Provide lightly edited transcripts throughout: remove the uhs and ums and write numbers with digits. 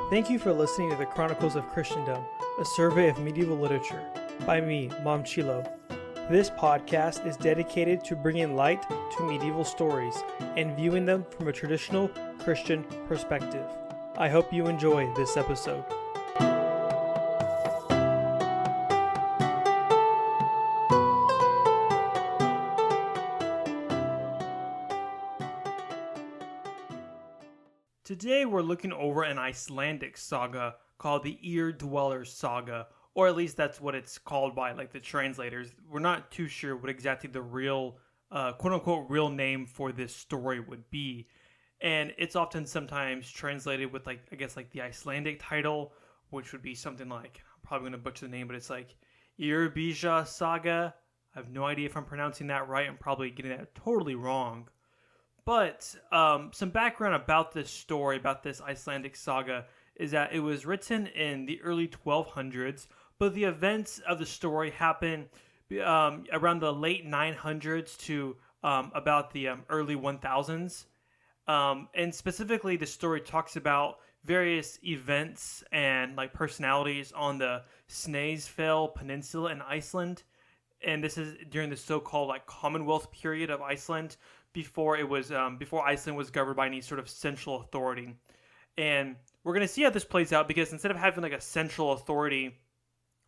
Thank you for listening to the Chronicles of Christendom, a survey of medieval literature, by me, Mom Chilo. This podcast is dedicated to bringing light to medieval stories and viewing them from a traditional Christian perspective. I hope you enjoy this episode. Today we're looking over an Icelandic saga called the Ere-Dweller Saga, or at least that's what it's called by the translators. We're not too sure what exactly the real, quote-unquote, real name for this story would be. And it's often sometimes translated with, the Icelandic title, which would be something like, I'm probably going to butcher the name, but it's like Eyrbyggja Saga. I have no idea if I'm pronouncing that right. I'm probably getting that totally wrong. But some background about this story, about this Icelandic saga, is that it was written in the early 1200s, but the events of the story happen around the late 900s to about the early 1000s. And specifically, the story talks about various events and personalities on the Snæfellsnes peninsula in Iceland. And this is during the so-called Commonwealth period of Iceland, before Iceland was governed by any sort of central authority. And we're going to see how this plays out, because instead of having a central authority,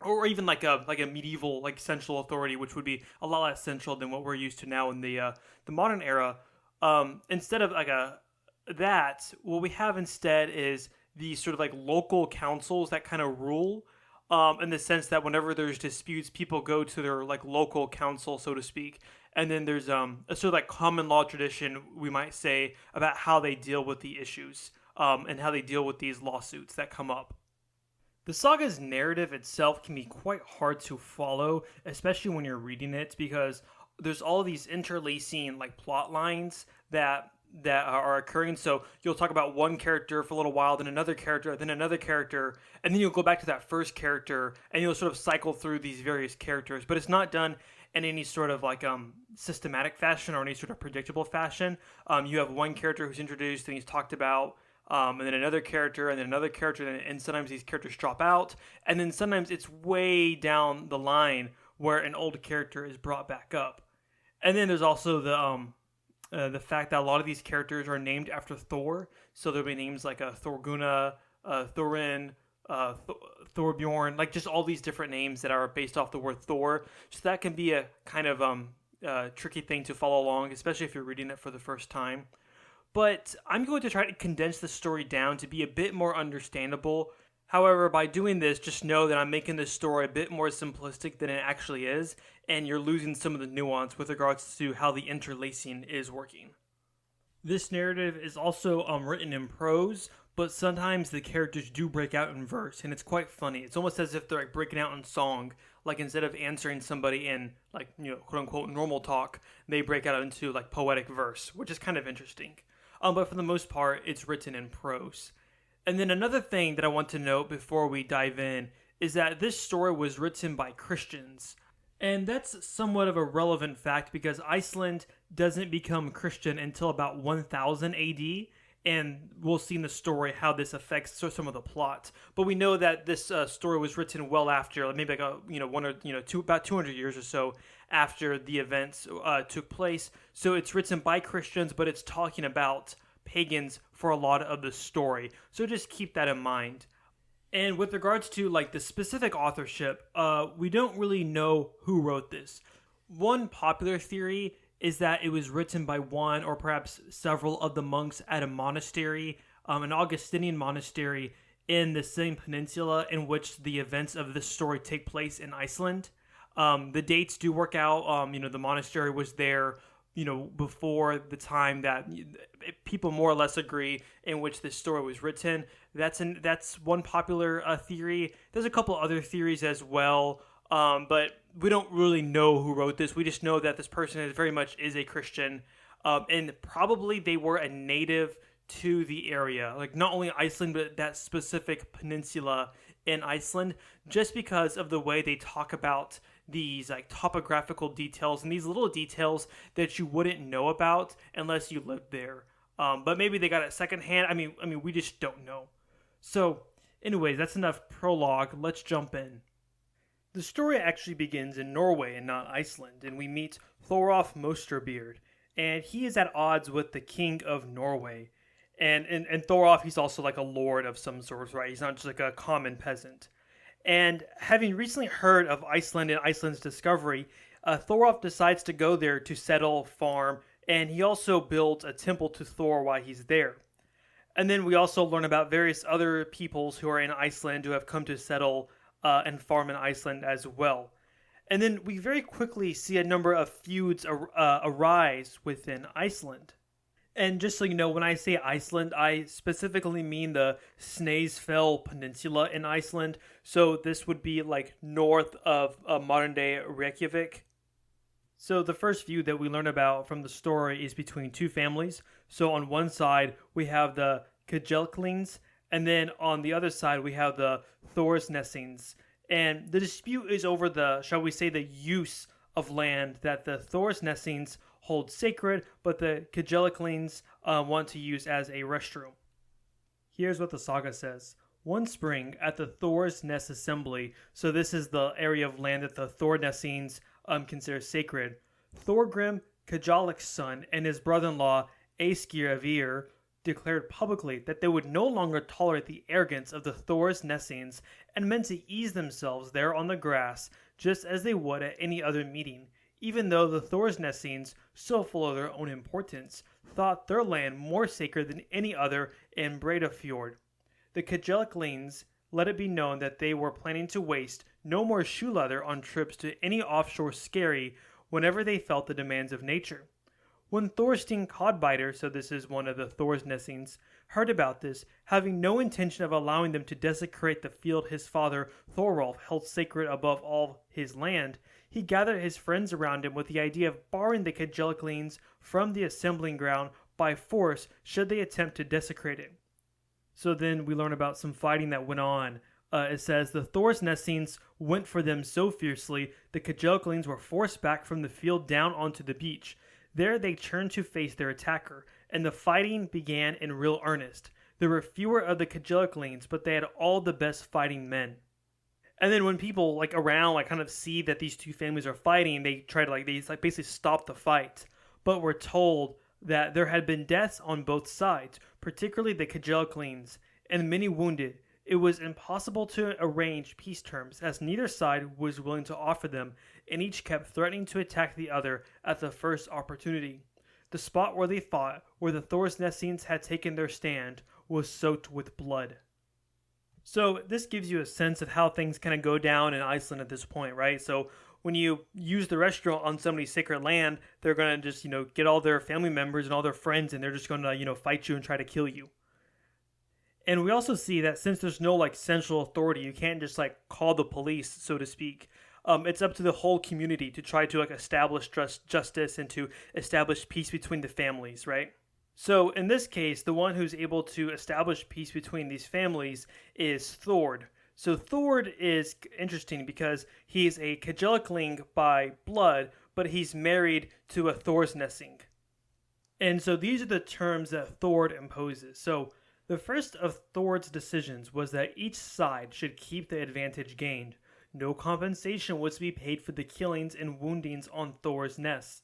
or even a medieval central authority, which would be a lot less central than what we're used to now in the modern era, instead of that, what we have instead is these sort of local councils that kind of rule, in the sense that whenever there's disputes, people go to their local council, so to speak. And then there's a sort of common law tradition, we might say, about how they deal with the issues and how they deal with these lawsuits that come up. The saga's narrative itself can be quite hard to follow, especially when you're reading it, because there's all these interlacing plot lines that are occurring. So you'll talk about one character for a little while, then another character, and then you'll go back to that first character, and you'll sort of cycle through these various characters. But it's not done in any sort of systematic fashion or any sort of predictable fashion. You have one character who's introduced and he's talked about, and then another character, and then another character, and sometimes these characters drop out, and then sometimes it's way down the line where an old character is brought back up. And then there's also the fact that a lot of these characters are named after Thor, so there'll be names like Thorgunna, Thorin, Thorbjorn, just all these different names that are based off the word Thor. So that can be a kind of tricky thing to follow along, especially if you're reading it for the first time. But I'm going to try to condense the story down to be a bit more understandable. However, by doing this, just know that I'm making this story a bit more simplistic than it actually is, and you're losing some of the nuance with regards to how the interlacing is working. This narrative is also written in prose, but sometimes the characters do break out in verse, and it's quite funny. It's almost as if they're breaking out in song. Instead of answering somebody in quote unquote normal talk, they break out into poetic verse, which is kind of interesting. But for the most part, it's written in prose. And then another thing that I want to note before we dive in is that this story was written by Christians. And that's somewhat of a relevant fact, because Iceland doesn't become Christian until about 1000 AD. And we'll see in the story how this affects some of the plot. But we know that this story was written well after, maybe about 200 years or so after the events took place. So it's written by Christians, but it's talking about pagans for a lot of the story. So just keep that in mind. And with regards to the specific authorship, we don't really know who wrote this. One popular theory is that it was written by one or perhaps several of the monks at a monastery, an Augustinian monastery in the same peninsula in which the events of this story take place in Iceland. The dates do work out. The monastery was there, before the time that people more or less agree in which this story was written. That's one popular theory. There's a couple other theories as well, but we don't really know who wrote this. We just know that this person very much is a Christian, and probably they were a native to the area, not only Iceland, but that specific peninsula in Iceland, just because of the way they talk about these topographical details and these little details that you wouldn't know about unless you lived there. But maybe they got it secondhand. I mean, we just don't know. So Anyways, that's enough prologue. Let's jump in. The story actually begins in Norway and not Iceland, and we meet Thorolf Mosterbeard, and he is at odds with the king of Norway. And Thorolf, he's also like a lord of some sort, right? He's not just like a common peasant. And having recently heard of Iceland and Iceland's discovery, Thorolf decides to go there to settle, farm, and he also builds a temple to Thor while he's there. And then we also learn about various other peoples who are in Iceland who have come to settle and farm in Iceland as well. And then we very quickly see a number of feuds arise within Iceland. And just so you know, when I say Iceland, I specifically mean the Snæfellsnes Peninsula in Iceland. So this would be like north of modern-day Reykjavik. So the first feud that we learn about from the story is between two families. So on one side, we have the Kjellklings, and then on the other side, we have the Thorsnessings. And the dispute is over the, shall we say, the use of land that the Thorsnessings hold sacred, but the Kjellklings want to use as a restroom. Here's what the saga says. One spring at the Thorsness assembly, so this is the area of land that the Thorsnessings consider sacred, Thorgrim Kjallak's son and his brother-in-law Askir of Eir declared publicly that they would no longer tolerate the arrogance of the Thorsnessings and meant to ease themselves there on the grass just as they would at any other meeting, even though the Thorsnessings, so full of their own importance, thought their land more sacred than any other in Breiðafjord. The Kjellklings let it be known that they were planning to waste no more shoe leather on trips to any offshore skerry whenever they felt the demands of nature. When Thorstein Codbiter, so this is one of the Thorsnessings, heard about this, having no intention of allowing them to desecrate the field his father Thorolf held sacred above all his land, he gathered his friends around him with the idea of barring the Kjellklings from the assembling ground by force should they attempt to desecrate it. So then we learn about some fighting that went on. It says, the Thorsnessings went for them so fiercely, the Kjellklings were forced back from the field down onto the beach. There they turned to face their attacker, and the fighting began in real earnest. There were fewer of the Kjellklings, but they had all the best fighting men. And then when people around kind of see that these two families are fighting, they try to basically stop the fight. But we're told that there had been deaths on both sides, particularly the Kjellklings, and many wounded. It was impossible to arrange peace terms, as neither side was willing to offer them, and each kept threatening to attack the other at the first opportunity. The spot where they fought, where the Thorsnessings had taken their stand, was soaked with blood. So this gives you a sense of how things kind of go down in Iceland at this point, right? So when you use the restaurant on somebody's sacred land, they're going to just, get all their family members and all their friends, and they're just going to, fight you and try to kill you. And we also see that since there's no central authority, you can't just call the police, so to speak. It's up to the whole community to try to establish justice and to establish peace between the families, right? So in this case, the one who's able to establish peace between these families is Thord. So Thord is interesting because he's a Kjellkling by blood, but he's married to a Thorsnessing. And so these are the terms that Thord imposes. So the first of Thord's decisions was that each side should keep the advantage gained. No compensation was to be paid for the killings and woundings on Thor's nest.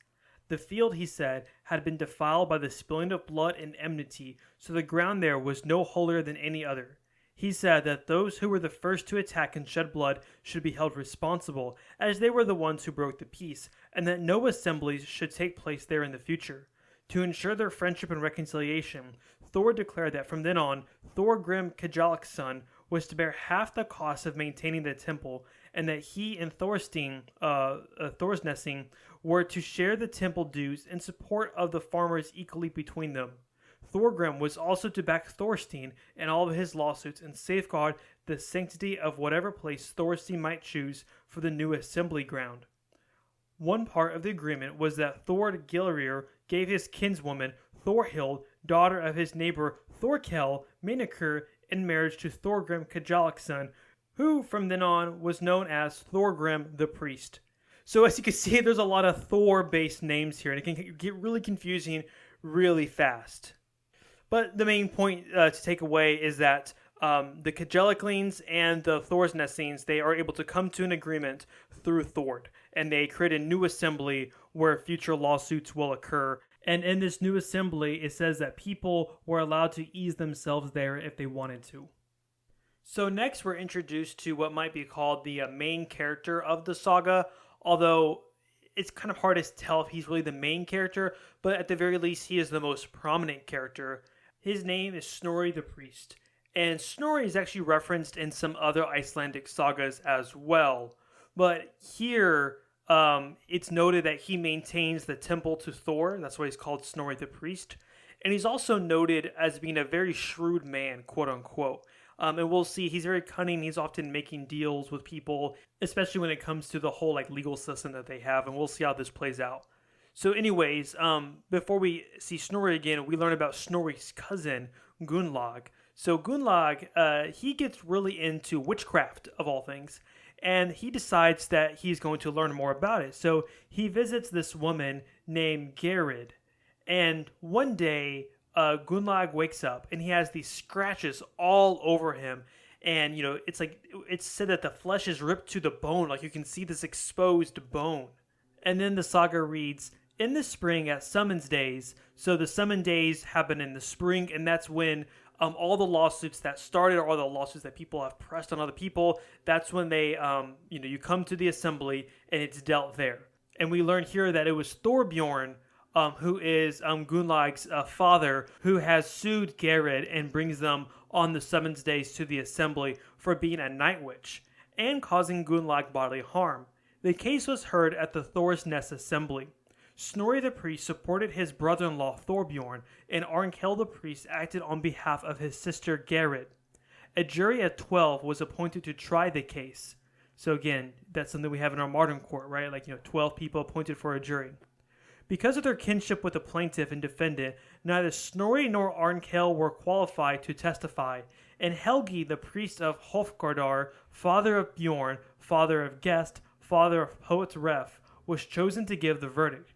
The field, he said, had been defiled by the spilling of blood and enmity, so the ground there was no holier than any other. He said that those who were the first to attack and shed blood should be held responsible, as they were the ones who broke the peace, and that no assemblies should take place there in the future. To ensure their friendship and reconciliation, Thor declared that from then on, Thorgrim Kjallak's son was to bear half the cost of maintaining the temple, and that he and Thorsnessing were to share the temple dues in support of the farmers equally between them. Thorgrim was also to back Thorstein in all of his lawsuits and safeguard the sanctity of whatever place Thorstein might choose for the new assembly ground. One part of the agreement was that Thord Gilrir gave his kinswoman Thorhild, daughter of his neighbor Thorkel Menikur, in marriage to Thorgrim Kjallak's son, who from then on was known as Thorgrim the priest. So as you can see, there's a lot of Thor-based names here, and it can get really confusing really fast. But the main point to take away is that the Kjellklings and the Thorsnessings, they are able to come to an agreement through Thord, and they create a new assembly where future lawsuits will occur. And in this new assembly, it says that people were allowed to ease themselves there if they wanted to. So next we're introduced to what might be called the main character of the saga, although it's kind of hard to tell if he's really the main character, but at the very least he is the most prominent character. His name is Snorri the Priest, and Snorri is actually referenced in some other Icelandic sagas as well, but here it's noted that he maintains the temple to Thor. That's why he's called Snorri the Priest, and he's also noted as being a very shrewd man, quote unquote. And we'll see he's very cunning. He's often making deals with people, especially when it comes to the whole legal system that they have. And we'll see how this plays out. So anyways, before we see Snorri again, we learn about Snorri's cousin, Gunnlaug. So Gunnlaug, he gets really into witchcraft of all things. And he decides that he's going to learn more about it. So he visits this woman named Gerid. And one day, Gunnlaug wakes up and he has these scratches all over him, and it's said that the flesh is ripped to the bone, like you can see this exposed bone. And then the saga reads, in the spring at summons days. So the summon days happen in the spring, and that's when all the lawsuits that started, or all the lawsuits that people have pressed on other people, that's when they you come to the assembly and it's dealt there. And we learn here that it was Thorbjorn, who is Gunnlaug's father, who has sued Gerid and brings them on the summons days to the assembly for being a night witch and causing Gunnlaug bodily harm. The case was heard at the Thorsness assembly. Snorri the priest supported his brother-in-law Thorbjorn, and Arnkel the priest acted on behalf of his sister Gerid. A jury of 12 was appointed to try the case. So again, that's something we have in our modern court, right? 12 people appointed for a jury. Because of their kinship with the plaintiff and defendant, neither Snorri nor Arnkel were qualified to testify, and Helgi, the priest of Hofgardar, father of Bjorn, father of Gest, father of poet Ref, was chosen to give the verdict.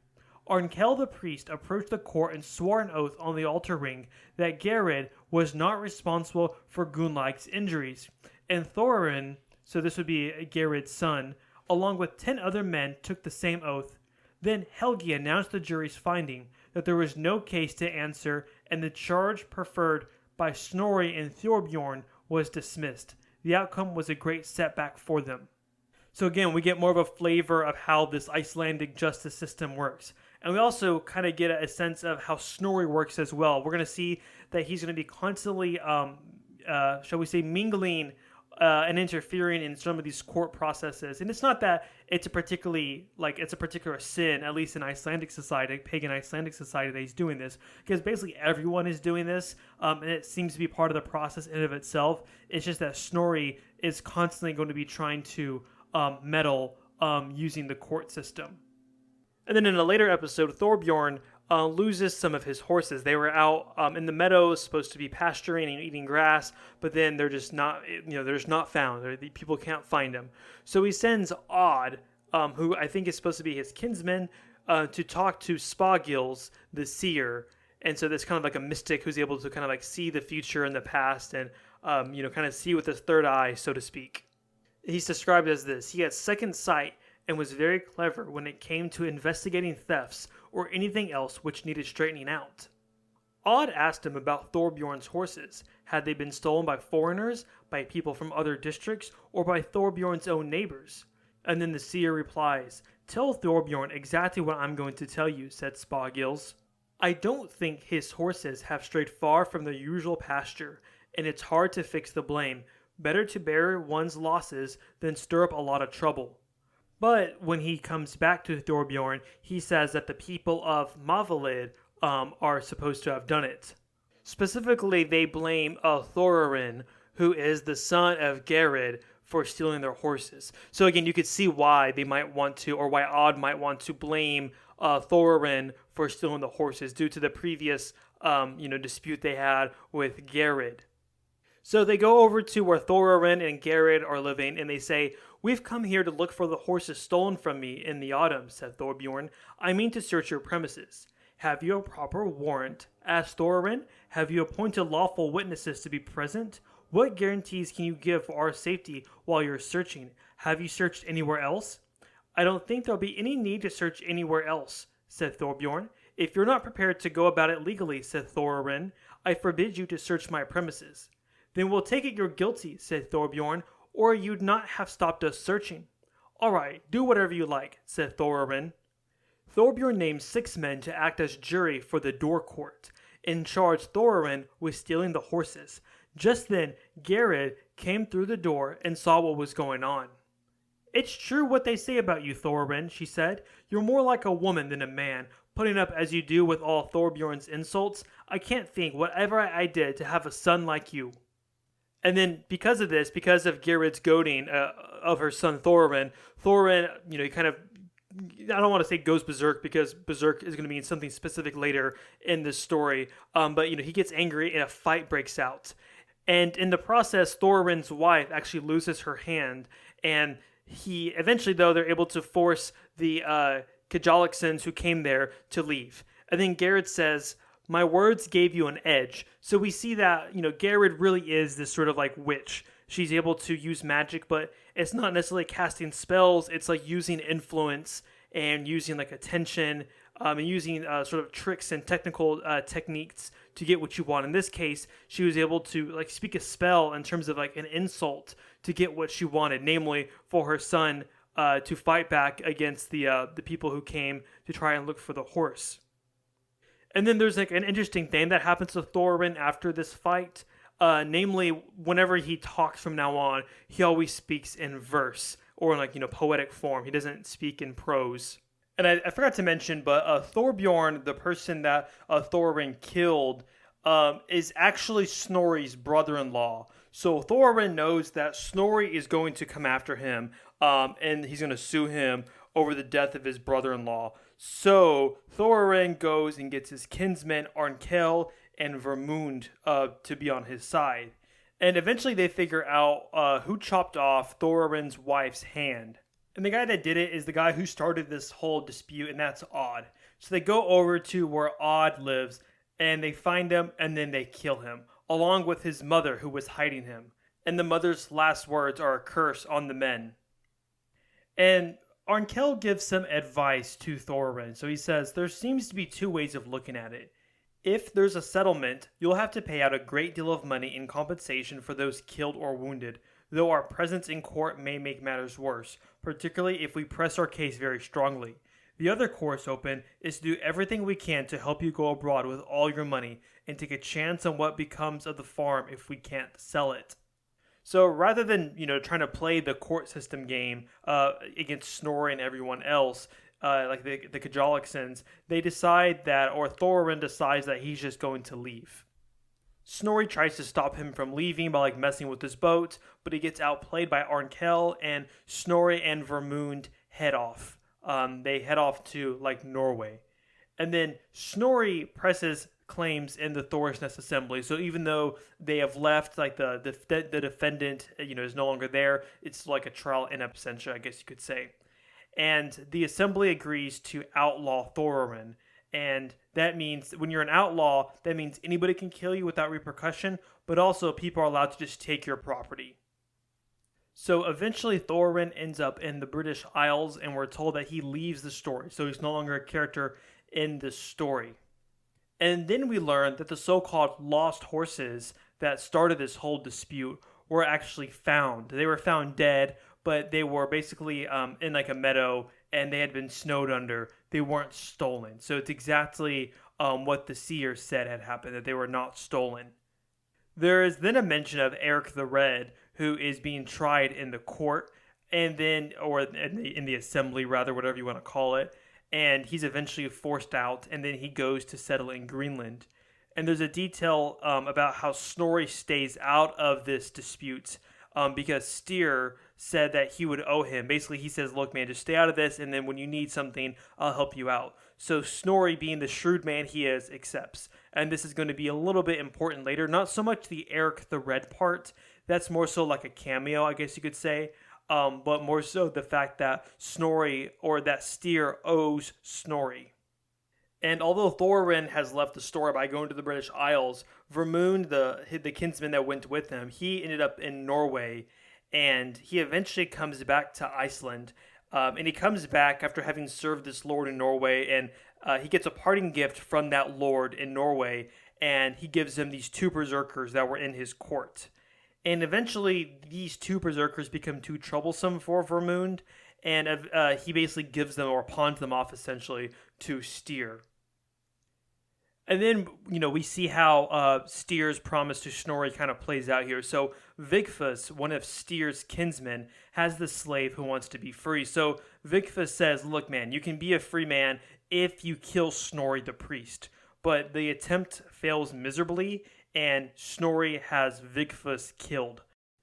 Arnkel the priest approached the court and swore an oath on the altar ring that Gerid was not responsible for Gunnlaug's injuries, and Thorin, so this would be Gerid's son, along with 10 other men took the same oath. Then Helgi announced the jury's finding that there was no case to answer, and the charge preferred by Snorri and Thorbjorn was dismissed. The outcome was a great setback for them. So again, we get more of a flavor of how this Icelandic justice system works. And we also kind of get a sense of how Snorri works as well. We're going to see that he's going to be constantly, shall we say, mingling and interfering in some of these court processes. And it's not that it's a particular sin, at least in Icelandic society, pagan Icelandic society, that he's doing this, because basically everyone is doing this, and it seems to be part of the process in and of itself. It's just that Snorri is constantly going to be trying to meddle using the court system. And then in a later episode, Thorbjorn loses some of his horses. They were out in the meadows, supposed to be pasturing and eating grass, but then they're just not, they're just not found. People can't find them. So he sends Odd, who I think is supposed to be his kinsman, to talk to Spagils, the seer. And so there's kind of like a mystic who's able to kind of like see the future and the past and, kind of see with his third eye, so to speak. He's described as this: he had second sight and was very clever when it came to investigating thefts or anything else which needed straightening out. Odd asked him about Thorbjorn's horses. Had they been stolen by foreigners, by people from other districts, or by Thorbjorn's own neighbors? And then the seer replies, "Tell Thorbjorn exactly what I'm going to tell you," said Spagils. "I don't think his horses have strayed far from their usual pasture, and it's hard to fix the blame. Better to bear one's losses than stir up a lot of trouble." But when he comes back to Thorbjorn, he says that the people of Mavalid are supposed to have done it. Specifically, they blame Thorarin, who is the son of Gerid, for stealing their horses. So again, you could see why they might want to, or why Odd might want to blame Thorarin for stealing the horses due to the previous dispute they had with Gerid. So they go over to where Thorarin and Gerid are living, and they say, "We've come here to look for the horses stolen from me in the autumn," said Thorbjorn. "I mean to search your premises." "Have you a proper warrant?" asked Thorarin. "Have you appointed lawful witnesses to be present? What guarantees can you give for our safety while you're searching? Have you searched anywhere else? I don't think there'll be any need to search anywhere else, said Thorbjorn. If you're not prepared to go about it legally, said Thorin, I forbid you to search my premises. Then we'll take it you're guilty, said Thorbjorn, or you'd not have stopped us searching. All right, do whatever you like, said Thorin. Thorbjorn named 6 men to act as jury for the door court, and charged Thorin with stealing the horses. Just then, Gerid came through the door and saw what was going on. It's true what they say about you, Thorin, she said. You're more like a woman than a man, putting up as you do with all Thorbjorn's insults. I can't think whatever I did to have a son like you. And then because of this, because of Gerid's goading of her son Thorin, he kind of, I don't want to say goes berserk because berserk is going to mean something specific later in this story. But he gets angry and a fight breaks out. And in the process, Thorin's wife actually loses her hand. And he eventually, though, they're able to force the Kjalaxans who came there to leave. And then Gerid says, my words gave you an edge. So we see that, Gerid really is this sort of like witch. She's able to use magic, but it's not necessarily casting spells. It's like using influence and using like attention and using sort of tricks and technical techniques to get what you want. In this case, she was able to like speak a spell in terms of like an insult to get what she wanted, namely for her son to fight back against the people who came to try and look for the horse. And then there's like an interesting thing that happens to Thorin after this fight. Namely, whenever he talks from now on, he always speaks in verse or in like, poetic form. He doesn't speak in prose. And I forgot to mention, but Thorbjorn, the person that Thorin killed, is actually Snorri's brother-in-law. So Thorin knows that Snorri is going to come after him, and he's going to sue him over the death of his brother-in-law. So Thorin goes and gets his kinsmen Arnkel and Vermund to be on his side. And eventually they figure out who chopped off Thorin's wife's hand. And the guy that did it is the guy who started this whole dispute, and that's Odd. So they go over to where Odd lives, and they find him, and then they kill him, along with his mother who was hiding him. And the mother's last words are a curse on the men. And Arnkel gives some advice to Thorin. So he says, there seems to be 2 ways of looking at it. If there's a settlement, you'll have to pay out a great deal of money in compensation for those killed or wounded, though our presence in court may make matters worse, particularly if we press our case very strongly. The other course open is to do everything we can to help you go abroad with all your money and take a chance on what becomes of the farm if we can't sell it. So rather than, trying to play the court system game against Snorri and everyone else, like the Kjalaxans, they decide that, or Thorin decides that he's just going to leave. Snorri tries to stop him from leaving by messing with his boat, but he gets outplayed by Arnkel, and Snorri and Vermund head off. They head off to Norway. And then Snorri presses claims in the Thorsness assembly. So even though they have left, the defendant, is no longer there, it's like a trial in absentia, I guess you could say. And the assembly agrees to outlaw Thorin. And that means when you're an outlaw, that means anybody can kill you without repercussion, but also people are allowed to just take your property. So eventually Thorin ends up in the British Isles, and we're told that he leaves the story. So he's no longer a character in the story. And then we learn that the so-called lost horses that started this whole dispute were actually found. They were found dead, but they were basically in a meadow, and they had been snowed under. They weren't stolen. So it's exactly what the seer said had happened, that they were not stolen. There is then a mention of Eric the Red, who is being tried in the court, and then, or in the assembly, rather, whatever you want to call it. And he's eventually forced out, and then he goes to settle in Greenland. And there's a detail about how Snorri stays out of this dispute because Styr said that he would owe him. Basically, he says, look, man, just stay out of this, and then when you need something, I'll help you out. So Snorri, being the shrewd man he is, accepts. And this is going to be a little bit important later. Not so much the Eric the Red part. That's more so like a cameo, I guess you could say. But more so the fact that Snorri, or that Styr owes Snorri. And although Thorin has left the story by going to the British Isles, Vermund, the kinsman that went with him, he ended up in Norway, and he eventually comes back to Iceland. And he comes back after having served this lord in Norway, and he gets a parting gift from that lord in Norway, and he gives him these two berserkers that were in his court. And eventually, these two berserkers become too troublesome for Vermund, and he basically gives them, or pawns them off essentially, to Styr. And then, we see how Styr's promise to Snorri kind of plays out here. So Vigfus, one of Styr's kinsmen, has this slave who wants to be free. So Vigfus says, look, man, you can be a free man if you kill Snorri the priest. But the attempt fails miserably, and Snorri has Vigfus killed.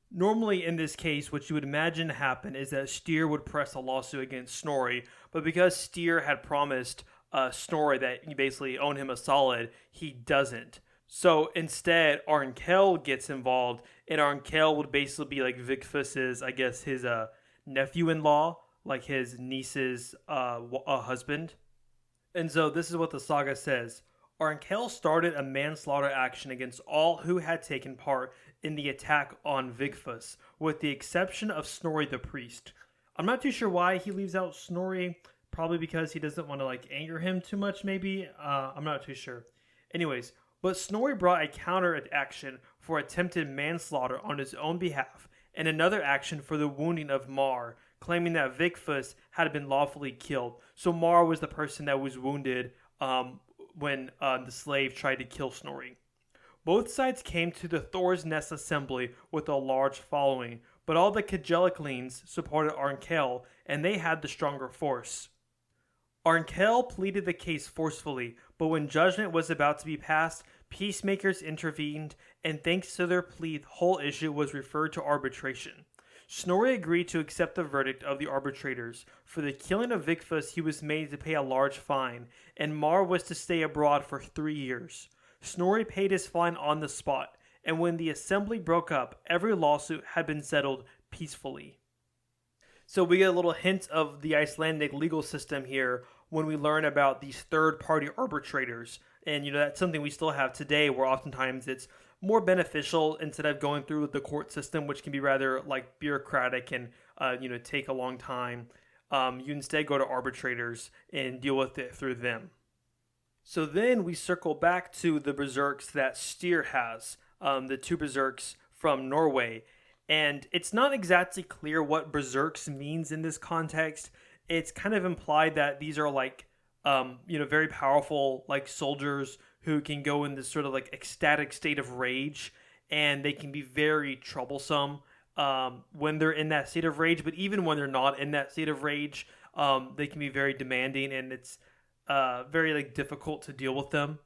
Normally, in this case, what you would imagine happen is that Styr would press a lawsuit against Snorri, but because Styr had promised Snorri that he basically owned him a solid, he doesn't. So instead, Arnkel gets involved, and Arnkel would basically be like Vigfus's, I guess, his nephew-in-law, like his niece's husband. And so this is what the saga says. Arnkel started a manslaughter action against all who had taken part in the attack on Vigfus, with the exception of Snorri the priest. I'm not too sure why he leaves out Snorri. Probably because he doesn't want to anger him too much, maybe. I'm not too sure. Anyways, but Snorri brought a counter action for attempted manslaughter on his own behalf, and another action for the wounding of Mar, claiming that Vigfus had been lawfully killed. So Mar was the person that was wounded when the slave tried to kill Snorri. Both sides came to the Thor's Nest assembly with a large following, but all the Kjellklings supported Arnkel, and they had the stronger force. Arnkel pleaded the case forcefully, but when judgment was about to be passed, peacemakers intervened, and thanks to their plea, the whole issue was referred to arbitration. Snorri agreed to accept the verdict of the arbitrators. For the killing of Vigfus, he was made to pay a large fine, and Mar was to stay abroad for 3 years. Snorri paid his fine on the spot, and when the assembly broke up, every lawsuit had been settled peacefully. So we get a little hint of the Icelandic legal system here when we learn about these third-party arbitrators. And, that's something we still have today, where oftentimes it's more beneficial instead of going through the court system, which can be rather bureaucratic and, take a long time. You instead go to arbitrators and deal with it through them. So then we circle back to the berserks that Styr has, the two berserks from Norway. And it's not exactly clear what berserks means in this context. It's kind of implied that these are very powerful soldiers who can go in this sort of ecstatic state of rage, and they can be very troublesome when they're in that state of rage. But even when they're not in that state of rage, they can be very demanding, and it's very difficult to deal with them.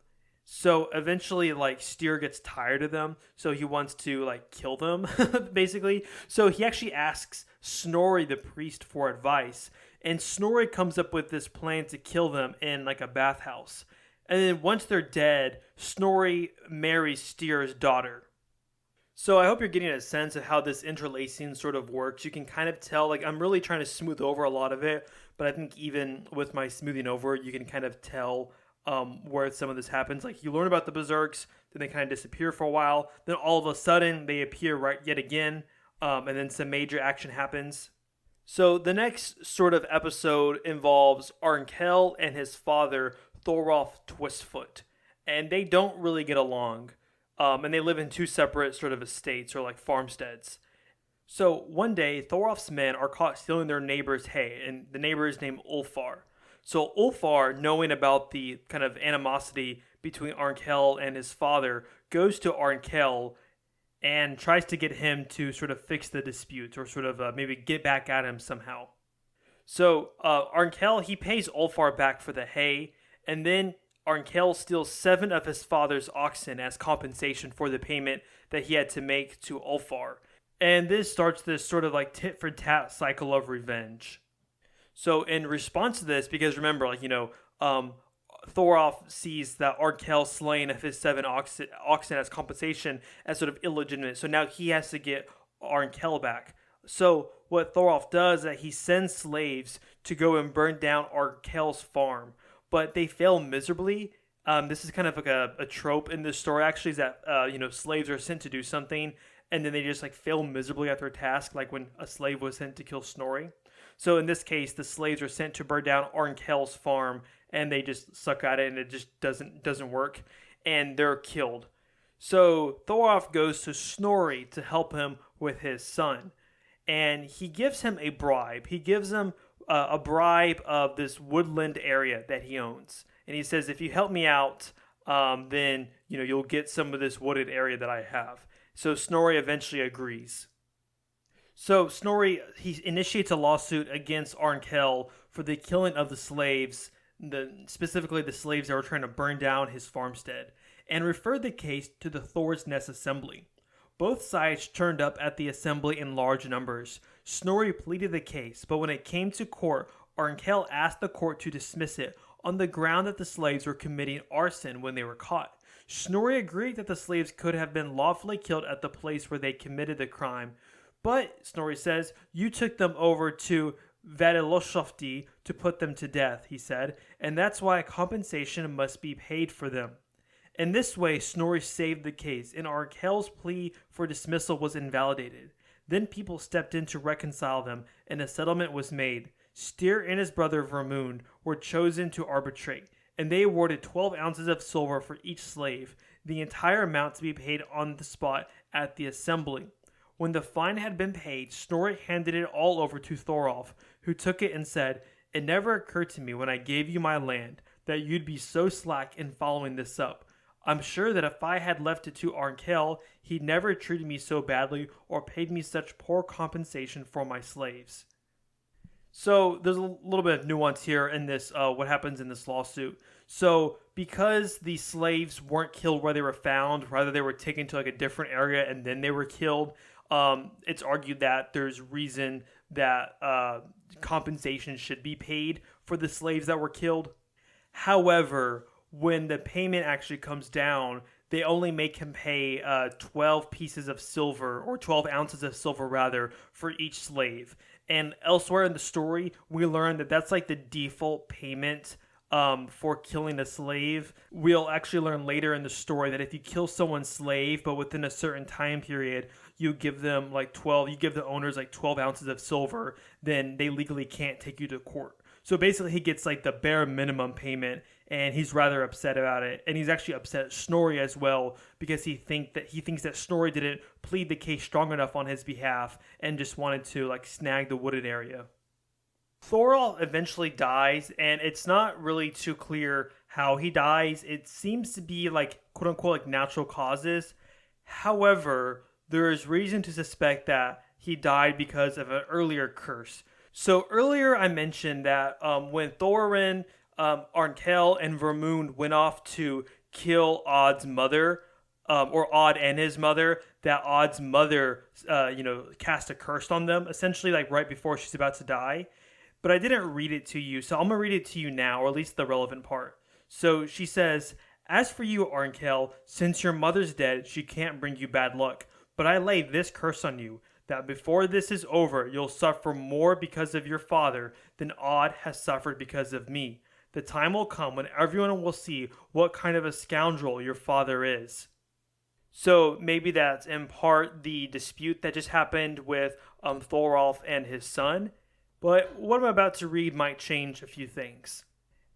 So eventually, Styr gets tired of them, so he wants to, kill them, basically. So he actually asks Snorri the priest for advice, and Snorri comes up with this plan to kill them in, a bathhouse. And then once they're dead, Snorri marries Styr's daughter. So I hope you're getting a sense of how this interlacing sort of works. You can kind of tell, I'm really trying to smooth over a lot of it, but I think even with my smoothing over, you can kind of tell where some of this happens. You learn about the berserks, then they kind of disappear for a while, then all of a sudden they appear yet again, and then some major action happens. So the next sort of episode involves Arnkel and his father, Thorolf Twistfoot, and they don't really get along, and they live in two separate sort of estates or farmsteads. So one day, Thorolf's men are caught stealing their neighbor's hay, and the neighbor is named Ulfar. So Ulfar, knowing about the kind of animosity between Arnkel and his father, goes to Arnkel and tries to get him to sort of fix the dispute or sort of maybe get back at him somehow. So Arnkel, he pays Ulfar back for the hay, and then Arnkel steals 7 of his father's oxen as compensation for the payment that he had to make to Ulfar. And this starts this sort of tit-for-tat cycle of revenge. So in response to this, because remember, Thorolf sees that Arnkel's slaying of his 7 oxen as compensation as sort of illegitimate. So now he has to get Arnkel back. So what Thorolf does is that he sends slaves to go and burn down Arnkel's farm. but they fail miserably. This is kind of like a trope in this story, actually, is that, slaves are sent to do something, and then they just like fail miserably at their task, like when a slave was sent to kill Snorri. So in this case, the slaves are sent to burn down Arnkel's farm, and they just suck at it, and it just doesn't work, and they're killed. So Thorolf goes to Snorri to help him with his son, and he gives him a bribe. He gives him a bribe of this woodland area that he owns, and he says, if you help me out, then you'll get some of this wooded area that I have. So Snorri eventually agrees. So Snorri, he initiates a lawsuit against Arnkel for the killing of the slaves, specifically the slaves that were trying to burn down his farmstead, and referred the case to the Thorsness Assembly. Both sides turned up at the assembly in large numbers. Snorri pleaded the case, but when it came to court, Arnkel asked the court to dismiss it on the ground that the slaves were committing arson when they were caught. Snorri agreed that the slaves could have been lawfully killed at the place where they committed the crime, but, Snorri says, you took them over to Vadelosofti to put them to death, he said, and that's why compensation must be paid for them. In this way, Snorri saved the case, and Arnkel's plea for dismissal was invalidated. Then people stepped in to reconcile them, and a settlement was made. Styr and his brother Vermund were chosen to arbitrate, and they awarded 12 ounces of silver for each slave, the entire amount to be paid on the spot at the assembly. When the fine had been paid, Snorri handed it all over to Thorolf, who took it and said, it never occurred to me when I gave you my land that you'd be so slack in following this up. I'm sure that if I had left it to Arnkel, he'd never treated me so badly or paid me such poor compensation for my slaves. So there's a little bit of nuance here in this, what happens in this lawsuit. So because the slaves weren't killed where they were found, rather they were taken to like a different area and then they were killed, it's argued that there's reason that compensation should be paid for the slaves that were killed. However, when the payment actually comes down, they only make him pay 12 pieces of silver, or 12 ounces of silver rather, for each slave. And elsewhere in the story, we learn that that's like the default payment for killing a slave. We'll actually learn later in the story that if you kill someone's slave, but within a certain time period, you give them you give the owners like 12 ounces of silver, then they legally can't take you to court. So basically he gets like the bare minimum payment, and he's rather upset about it. And he's actually upset at Snorri as well, because he thinks that Snorri didn't plead the case strong enough on his behalf and just wanted to like snag the wooded area. Thorolf eventually dies, and it's not really too clear how he dies. It seems to be like quote unquote like natural causes. However, there is reason to suspect that he died because of an earlier curse. So earlier I mentioned that when Thorin, Arnkel, and Vermund went off to kill Odd's mother, or Odd and his mother, that Odd's mother, cast a curse on them, essentially like right before she's about to die. But I didn't read it to you, so I'm going to read it to you now, or at least the relevant part. So she says, as for you, Arnkel, since your mother's dead, she can't bring you bad luck. But I lay this curse on you, that before this is over, you'll suffer more because of your father than Odd has suffered because of me. The time will come when everyone will see what kind of a scoundrel your father is. So maybe that's in part the dispute that just happened with Thorolf and his son. But what I'm about to read might change a few things.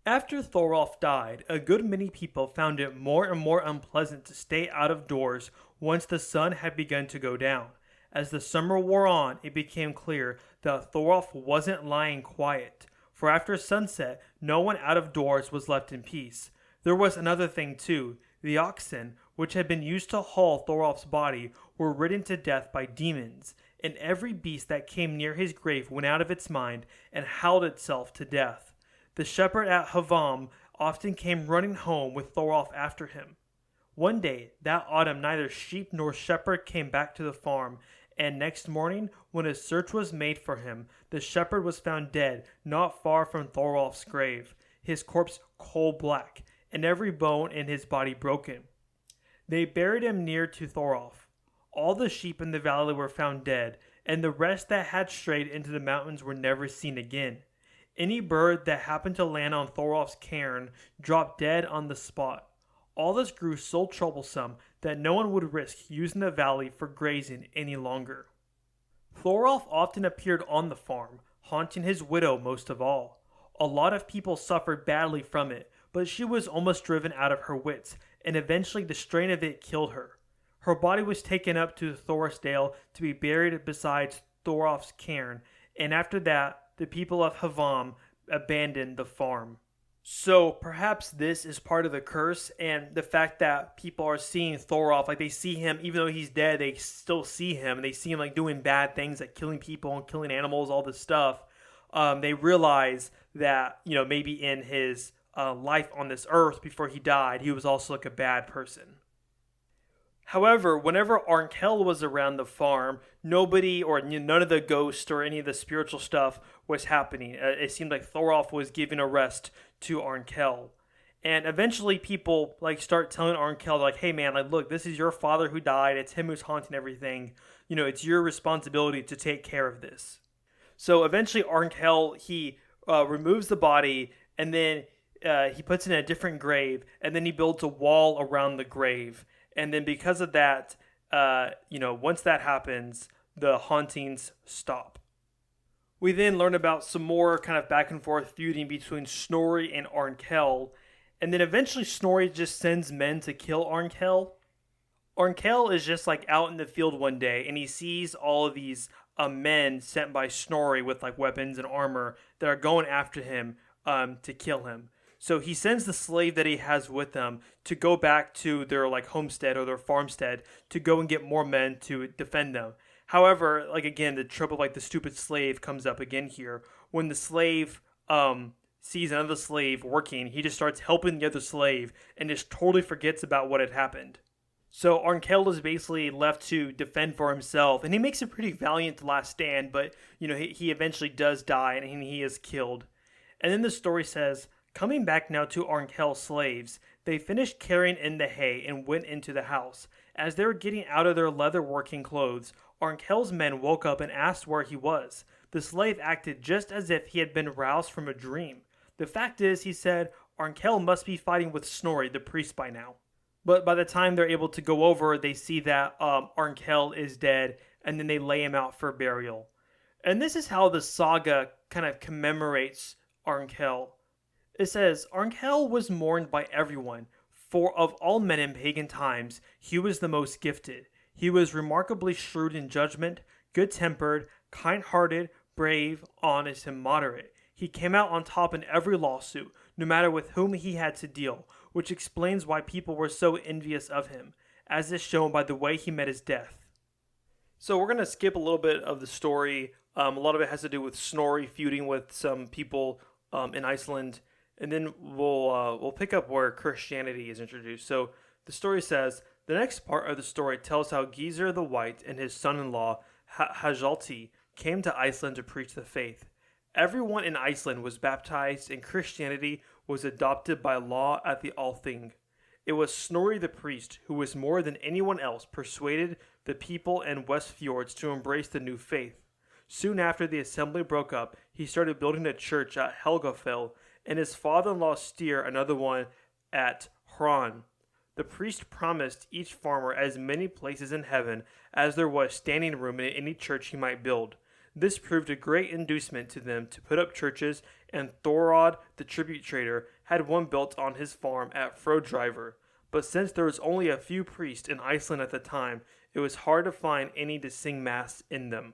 After Thorolf died, a good many people found it more and more unpleasant to stay out of doors once the sun had begun to go down. As the summer wore on, it became clear that Thorolf wasn't lying quiet, for after sunset, no one out of doors was left in peace. There was another thing too. The oxen, which had been used to haul Thorolf's body, were ridden to death by demons, and every beast that came near his grave went out of its mind and howled itself to death. The shepherd at Havam often came running home with Thorolf after him. One day, that autumn, neither sheep nor shepherd came back to the farm, and next morning, when a search was made for him, the shepherd was found dead not far from Thorolf's grave, his corpse coal black, and every bone in his body broken. They buried him near to Thorolf. All the sheep in the valley were found dead, and the rest that had strayed into the mountains were never seen again. Any bird that happened to land on Thorolf's cairn dropped dead on the spot. All this grew so troublesome that no one would risk using the valley for grazing any longer. Thorolf often appeared on the farm, haunting his widow most of all. A lot of people suffered badly from it, but she was almost driven out of her wits, and eventually the strain of it killed her. Her body was taken up to Thorisdale to be buried beside Thorolf's cairn, and after that, the people of Havam abandoned the farm. So perhaps this is part of the curse, and the fact that people are seeing Thorolf, like they see him, even though he's dead, they still see him, and they see him like doing bad things, like killing people and killing animals, all this stuff. They realize that, maybe in his life on this earth before he died, he was also like a bad person. However, whenever Arnkel was around the farm, nobody or none of the ghosts or any of the spiritual stuff was happening. It seemed like Thorolf was giving a rest to Arnkel. And eventually people start telling Arnkel, hey man, look, this is your father who died. It's him who's haunting everything. It's your responsibility to take care of this. So eventually Arnkel, he removes the body, and then he puts it in a different grave, and then he builds a wall around the grave. And then because of that, once that happens, the hauntings stop. We then learn about some more kind of back and forth feuding between Snorri and Arnkel. And then eventually Snorri just sends men to kill Arnkel. Arnkel is just out in the field one day, and he sees all of these men sent by Snorri with weapons and armor that are going after him to kill him. So he sends the slave that he has with him to go back to their homestead or their farmstead to go and get more men to defend them. However, again, the trouble the stupid slave comes up again here. When the slave sees another slave working, he just starts helping the other slave and just totally forgets about what had happened. So Arnkel is basically left to defend for himself, and he makes a pretty valiant last stand, but he eventually does die and he is killed. And then the story says, coming back now to Arnkel's slaves, they finished carrying in the hay and went into the house. As they were getting out of their leather working clothes, Arnkel's men woke up and asked where he was. The slave acted just as if he had been roused from a dream. The fact is, he said, Arnkel must be fighting with Snorri, the priest, by now. But by the time they're able to go over, they see that Arnkel is dead, and then they lay him out for burial. And this is how the saga kind of commemorates Arnkel. It says, Arnkel was mourned by everyone, for of all men in pagan times, he was the most gifted. He was remarkably shrewd in judgment, good-tempered, kind-hearted, brave, honest, and moderate. He came out on top in every lawsuit, no matter with whom he had to deal, which explains why people were so envious of him, as is shown by the way he met his death. So we're going to skip a little bit of the story. A lot of it has to do with Snorri feuding with some people in Iceland. And then we'll pick up where Christianity is introduced. So the story says, the next part of the story tells how Gizur the White and his son-in-law, Hajalti, came to Iceland to preach the faith. Everyone in Iceland was baptized, and Christianity was adopted by law at the Althing. It was Snorri the priest who was more than anyone else persuaded the people in West Fjords to embrace the new faith. Soon after the assembly broke up, he started building a church at Helgafell, and his father-in-law Styr another one at Hran. The priest promised each farmer as many places in heaven as there was standing room in any church he might build. This proved a great inducement to them to put up churches, and Thorod, the tribute trader, had one built on his farm at Frodriver. But since there was only a few priests in Iceland at the time, it was hard to find any to sing mass in them.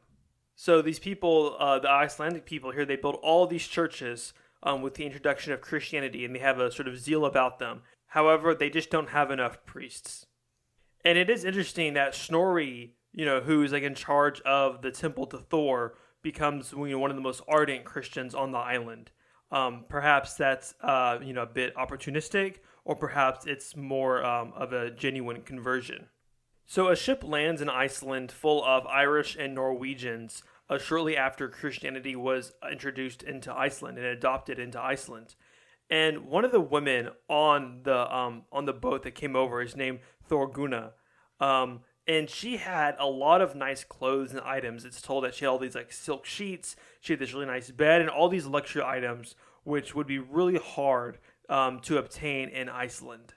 So these people, the Icelandic people here, they built all these churches with the introduction of Christianity, and they have a sort of zeal about them. However, they just don't have enough priests. And it is interesting that Snorri, who's in charge of the temple to Thor, becomes one of the most ardent Christians on the island. Perhaps that's a bit opportunistic, or perhaps it's more of a genuine conversion. So a ship lands in Iceland full of Irish and Norwegians shortly after Christianity was introduced into Iceland and adopted into Iceland. And one of the women on the boat that came over is named Thorgunna. And she had a lot of nice clothes and items. It's told that she had all these like silk sheets, she had this really nice bed, and all these luxury items, which would be really hard to obtain in Iceland.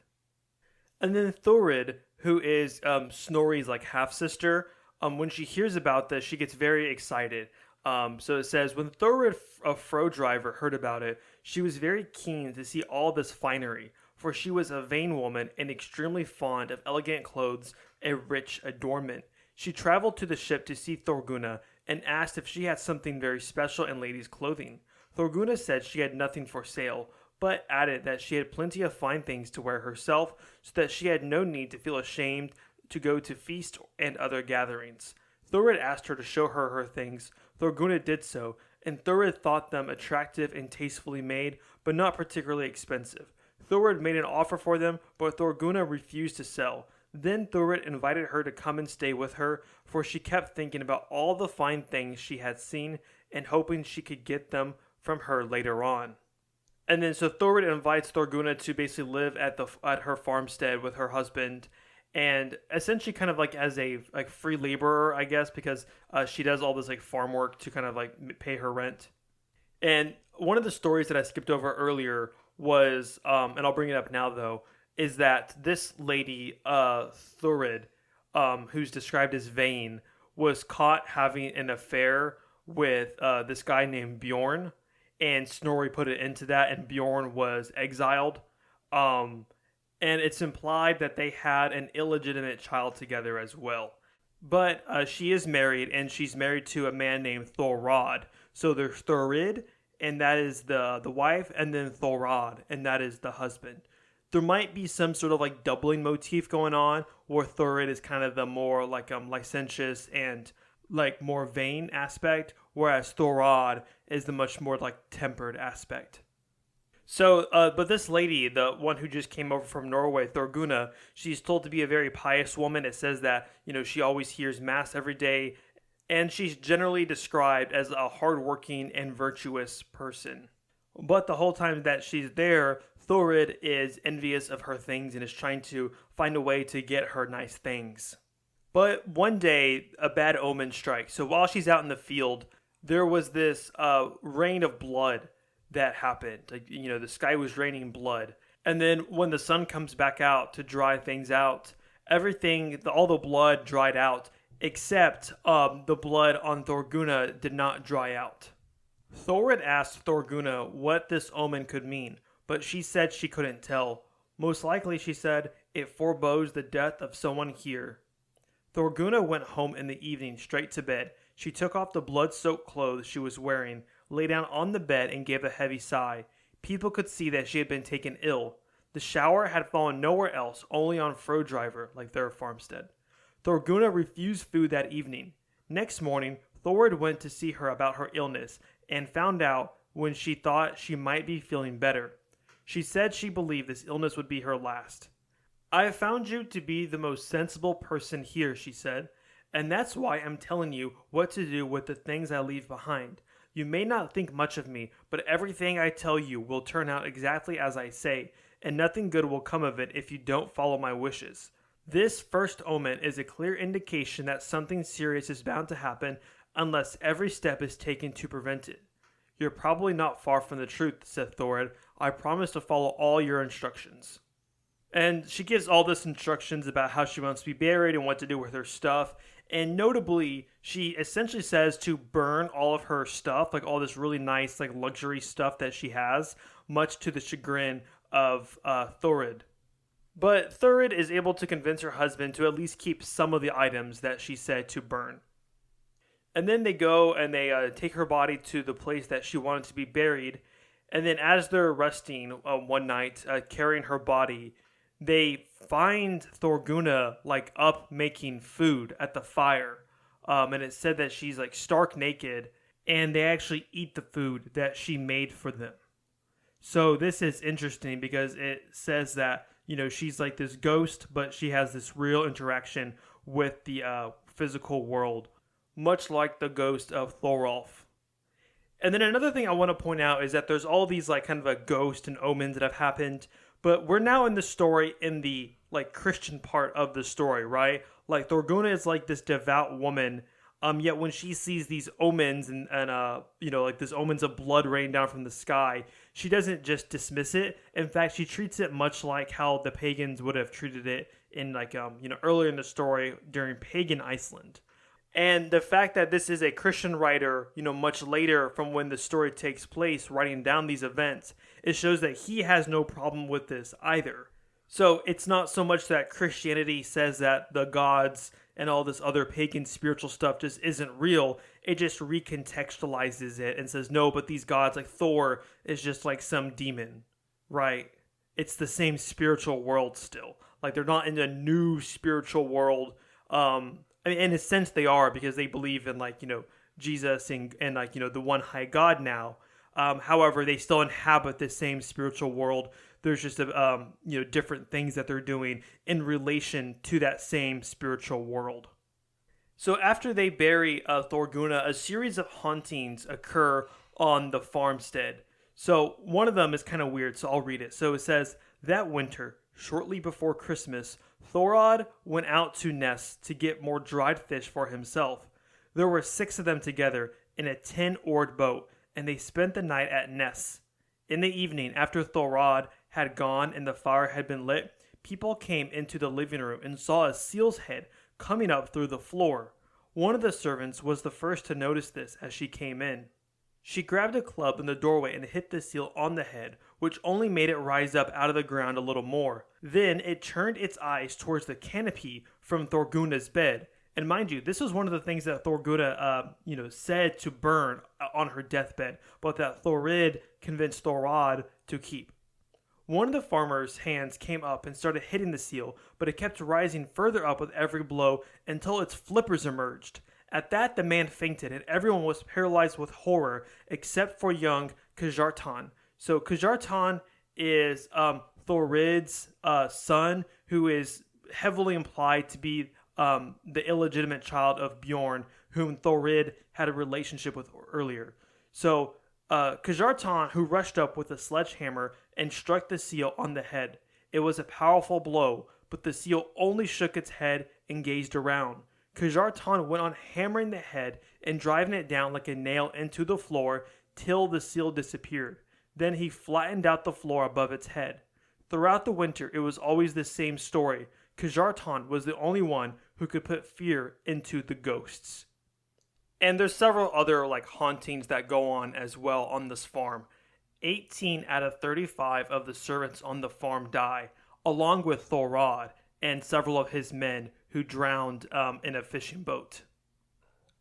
And then Thurid, who is Snorri's like half sister, when she hears about this, she gets very excited. So it says, when Thurid, a fro driver, heard about it, she was very keen to see all this finery, for she was a vain woman and extremely fond of elegant clothes and rich adornment. She traveled to the ship to see Thorgunna and asked if she had something very special in ladies' clothing. Thorgunna said she had nothing for sale, but added that she had plenty of fine things to wear herself, so that she had no need to feel ashamed to go to feast and other gatherings. Thurid asked her to show her her things. Thorgunna did so, and Thurid thought them attractive and tastefully made, but not particularly expensive. Thurid made an offer for them, but Thorgunna refused to sell. Then Thurid invited her to come and stay with her, for she kept thinking about all the fine things she had seen and hoping she could get them from her later on. And then so Thurid invites Thorgunna to basically live at her farmstead with her husband, and essentially kind of like as a like free laborer, I guess, because she does all this like farm work to kind of like pay her rent. And one of the stories that I skipped over earlier was, and I'll bring it up now though, is that this lady, Thurid, who's described as vain, was caught having an affair with this guy named Bjorn, and Snorri put it into that, and Bjorn was exiled. And it's implied that they had an illegitimate child together as well. But she is married, and she's married to a man named Thorod. So there's Thurid, and that is the wife, and then Thorod, and that is the husband. There might be some sort of like doubling motif going on, where Thurid is kind of the more like licentious and like more vain aspect, whereas Thorod is the much more like tempered aspect. So, but this lady, the one who just came over from Norway, Thorgunna, she's told to be a very pious woman. It says that, she always hears mass every day, and she's generally described as a hardworking and virtuous person. But the whole time that she's there, Thurid is envious of her things and is trying to find a way to get her nice things. But one day, a bad omen strikes. So while she's out in the field, there was this rain of blood that happened. The sky was raining blood. And then when the sun comes back out to dry things out, all the blood dried out, except the blood on Thorgunna did not dry out. Thurid asked Thorgunna what this omen could mean, but she said she couldn't tell. Most likely, she said, it forebodes the death of someone here. Thorgunna went home in the evening straight to bed. She took off the blood-soaked clothes she was wearing, lay down on the bed, and gave a heavy sigh. People could see that she had been taken ill. The shower had fallen nowhere else, only on Frodriver, like their farmstead. Thorgunna refused food that evening. Next morning, Thurid went to see her about her illness, and found out when she thought she might be feeling better. She said she believed this illness would be her last. I have found you to be the most sensible person here, she said, and that's why I'm telling you what to do with the things I leave behind. You may not think much of me, but everything I tell you will turn out exactly as I say, and nothing good will come of it if you don't follow my wishes. This first omen is a clear indication that something serious is bound to happen unless every step is taken to prevent it. You're probably not far from the truth, said Thurid. I promise to follow all your instructions. And she gives all this instructions about how she wants to be buried and what to do with her stuff. And notably, she essentially says to burn all of her stuff, like all this really nice, like luxury stuff that she has, much to the chagrin of Thurid. But Thurid is able to convince her husband to at least keep some of the items that she said to burn. And then they go and they take her body to the place that she wanted to be buried. And then as they're resting one night, carrying her body, they find Thorgunna like up making food at the fire. And it said that she's like stark naked, and they actually eat the food that she made for them. So this is interesting because it says that, she's like this ghost, but she has this real interaction with the physical world, much like the ghost of Thorolf. And then another thing I want to point out is that there's all these like kind of a ghost and omens that have happened, but we're now in the story in the like Christian part of the story, right? Like Thorgunna is like this devout woman. Yet when she sees these omens and like this omens of blood rain down from the sky, she doesn't just dismiss it. In fact, she treats it much like how the pagans would have treated it in earlier in the story during pagan Iceland. And the fact that this is a Christian writer, much later from when the story takes place, writing down these events, it shows that he has no problem with this either. So it's not so much that Christianity says that the gods and all this other pagan spiritual stuff just isn't real. It just recontextualizes it and says, no, but these gods, like Thor, is just like some demon, right? It's the same spiritual world still. Like they're not in a new spiritual world. In a sense they are, because they believe in Jesus and the one high God now. However, they still inhabit the same spiritual world. There's just different things that they're doing in relation to that same spiritual world. So after they bury Thorgunna, a series of hauntings occur on the farmstead. So one of them is kind of weird, so I'll read it. So it says, that winter, shortly before Christmas, Thorod went out to Ness to get more dried fish for himself. There were 6 of them together in a 10-oared boat, and they spent the night at Ness. In the evening, after Thorod had gone and the fire had been lit, people came into the living room and saw a seal's head coming up through the floor. One of the servants was the first to notice this as she came in. She grabbed a club in the doorway and hit the seal on the head, which only made it rise up out of the ground a little more. Then it turned its eyes towards the canopy from Thorgunna's bed. And mind you, this was one of the things that Thorgunna, said to burn on her deathbed, but that Thorid convinced Thorod to keep. One of the farmer's hands came up and started hitting the seal, but it kept rising further up with every blow until its flippers emerged. At that, the man fainted, and everyone was paralyzed with horror, except for young Kjartan. So Kjartan is Thorid's son, who is heavily implied to be the illegitimate child of Bjorn, whom Thorid had a relationship with earlier. So Kjartan, who rushed up with a sledgehammer and struck the seal on the head. It was a powerful blow, but the seal only shook its head and gazed around. Kjartan went on hammering the head and driving it down like a nail into the floor till the seal disappeared. Then he flattened out the floor above its head. Throughout the winter, it was always the same story. Kjartan was the only one who could put fear into the ghosts. And there's several other hauntings that go on as well on this farm. 18 out of 35 of the servants on the farm die, along with Thorod and several of his men who drowned in a fishing boat.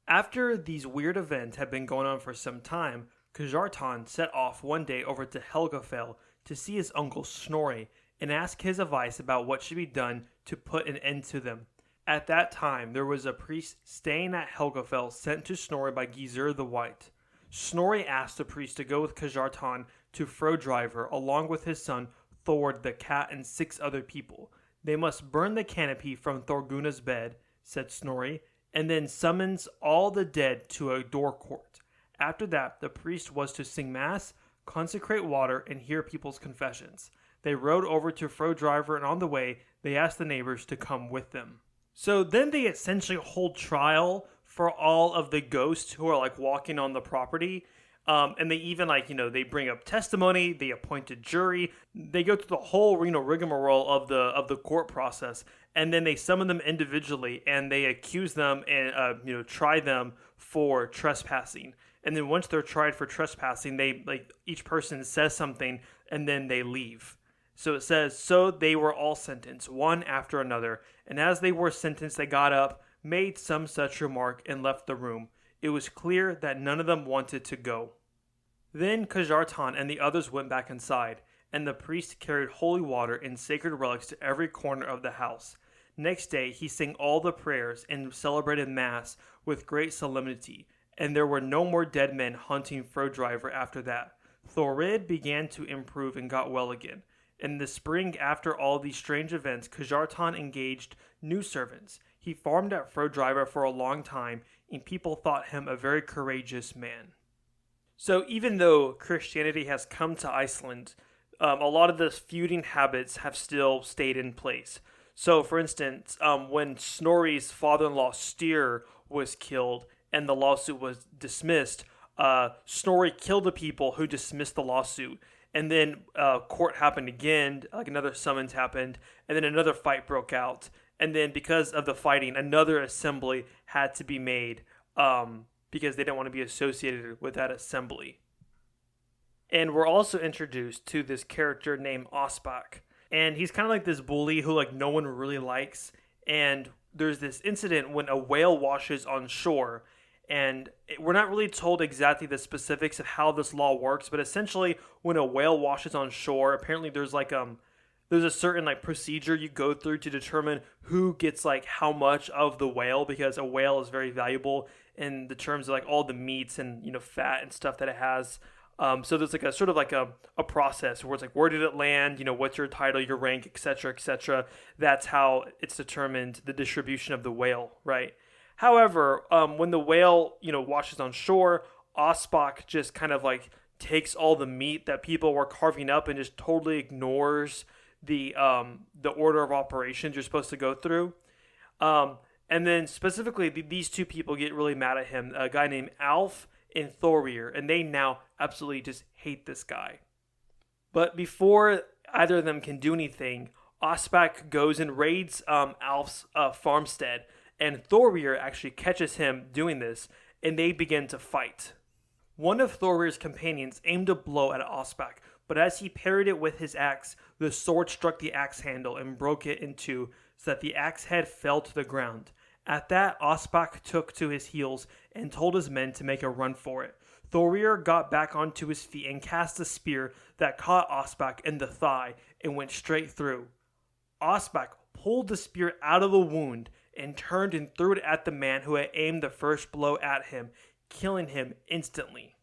After these weird events had been going on for some time, Kjartan set off one day over to Helgafell to see his uncle Snorri and ask his advice about what should be done to put an end to them. At that time, there was a priest staying at Helgafell sent to Snorri by Gizur the White. Snorri asked the priest to go with Kjartan to Frodriver along with his son Thord the cat and 6 other people. They must burn the canopy from Thorgunna's bed, said Snorri, and then summons all the dead to a door court. After that, the priest was to sing mass, consecrate water, and hear people's confessions. They rode over to Frodriver, and on the way, they asked the neighbors to come with them. So then they essentially hold trial for all of the ghosts who are walking on the property. And they even they bring up testimony, they appoint a jury, they go through the whole rigmarole of the court process, and then they summon them individually and they accuse them and try them for trespassing. And then once they're tried for trespassing, they each person says something and then they leave. So it says, so they were all sentenced, one after another, and as they were sentenced, they got up, made some such remark, and left the room. It was clear that none of them wanted to go. Then Kjartan and the others went back inside, and the priest carried holy water and sacred relics to every corner of the house. Next day he sang all the prayers and celebrated Mass with great solemnity, and there were no more dead men haunting Frodriver after that. Thorid began to improve and got well again. In the spring, after all these strange events, Kjartan engaged new servants. He farmed at Frodriver for a long time, and people thought him a very courageous man. So even though Christianity has come to Iceland, a lot of the feuding habits have still stayed in place. So, for instance, when Snorri's father-in-law Styr was killed and the lawsuit was dismissed, Snorri killed the people who dismissed the lawsuit. And then court happened again, like another summons happened, and then another fight broke out. And then because of the fighting, another assembly had to be made because they didn't want to be associated with that assembly. And we're also introduced to this character named Ospak. And he's kind of like this bully who like no one really likes. And there's this incident when a whale washes on shore. And we're not really told exactly the specifics of how this law works, but essentially when a whale washes on shore, apparently there's a certain like procedure you go through to determine who gets like how much of the whale, because a whale is very valuable in the terms of like all the meats and fat and stuff that it has. So there's like a sort of like a process where it's like, where did it land? What's your title, your rank, etc., etc. That's how it's determined, the distribution of the whale, right? However, when the whale, washes on shore, Ospak just kind of like takes all the meat that people were carving up and just totally ignores the order of operations you're supposed to go through. And then specifically, these two people get really mad at him, a guy named Alf and Thorir, and they now absolutely just hate this guy. But before either of them can do anything, Ospak goes and raids Alf's farmstead, and Thorir actually catches him doing this, and they begin to fight. One of Thorir's companions aimed a blow at Ospak, but as he parried it with his axe, the sword struck the axe handle and broke it in two, so that the axe head fell to the ground. At that, Ospak took to his heels and told his men to make a run for it. Thorir got back onto his feet and cast a spear that caught Ospak in the thigh and went straight through. Ospak pulled the spear out of the wound and turned and threw it at the man who had aimed the first blow at him, killing him instantly.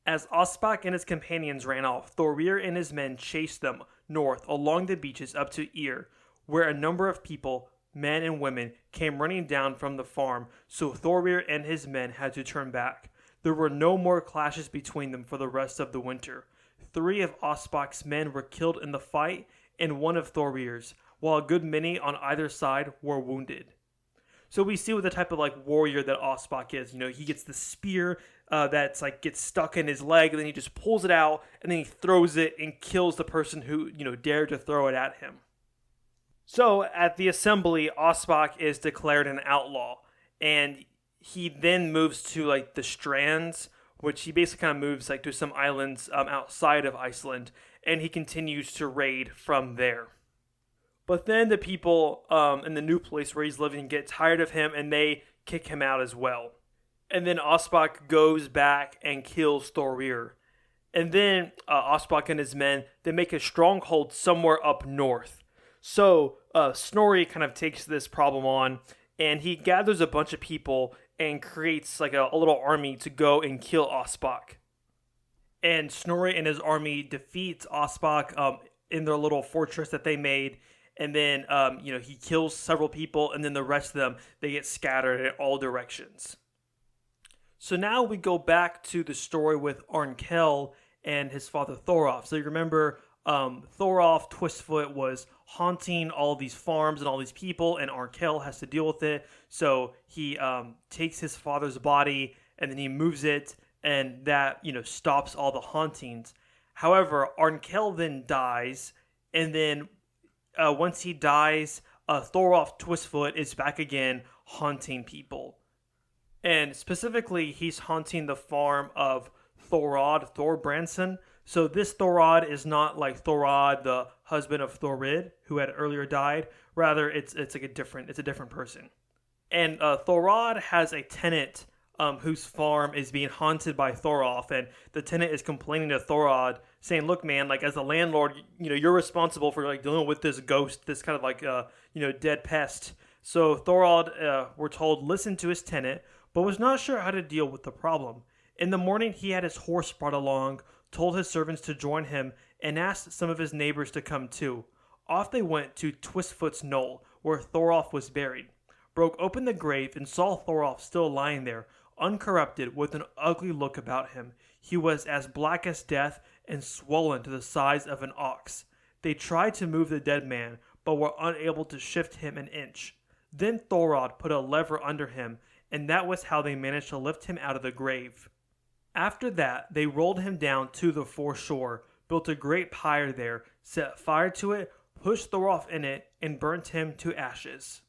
As Ospak and his companions ran off, Thorir and his men chased them north along the beaches up to Eyre, where a number of people, men and women, came running down from the farm, so Thorir and his men had to turn back. There were no more clashes between them for the rest of the winter. 3 of Ospak's men were killed in the fight, and 1 of Thorir's, while a good many on either side were wounded. So we see what the type of like warrior that Ospak is. He gets the spear that's like gets stuck in his leg, and then he just pulls it out, and then he throws it and kills the person who dared to throw it at him. So at the assembly, Ospak is declared an outlaw, and he then moves to like the Strands, which he basically kind of moves like to some islands outside of Iceland, and he continues to raid from there. But then the people in the new place where he's living get tired of him, and they kick him out as well. And then Ospak goes back and kills Thorir. And then Ospak and his men, they make a stronghold somewhere up north. So Snorri kind of takes this problem on, and he gathers a bunch of people and creates like a little army to go and kill Ospak. And Snorri and his army defeats Ospak in their little fortress that they made. And then, he kills several people, and then the rest of them, they get scattered in all directions. So now we go back to the story with Arnkel and his father Thorolf. So you remember Thorolf Twistfoot was haunting all these farms and all these people, and Arnkel has to deal with it. So he takes his father's body, and then he moves it, and that, stops all the hauntings. However, Arnkel then dies, and then once he dies, Thorolf Twistfoot is back again haunting people. And specifically, he's haunting the farm of Thorod Thorbrandsson. So this Thorod is not like Thorod, the husband of Thorid, who had earlier died. Rather, it's a different person. And Thorod has a tenant whose farm is being haunted by Thorolf, and the tenant is complaining to Thorod, saying, "Look, man, like as a landlord, you're responsible for like dealing with this ghost, this kind of like dead pest." So Thorod, we're told, listened to his tenant, but was not sure how to deal with the problem. In the morning, he had his horse brought along, told his servants to join him, and asked some of his neighbors to come too. Off they went to Twistfoot's knoll, where Thorolf was buried, broke open the grave, and saw Thorolf still lying there, uncorrupted, with an ugly look about him. He was as black as death and swollen to the size of an ox. They tried to move the dead man, but were unable to shift him an inch. Then Thorod put a lever under him, and that was how they managed to lift him out of the grave. After that, they rolled him down to the foreshore, built a great pyre there, set fire to it, pushed Thorolf in it, and burnt him to ashes.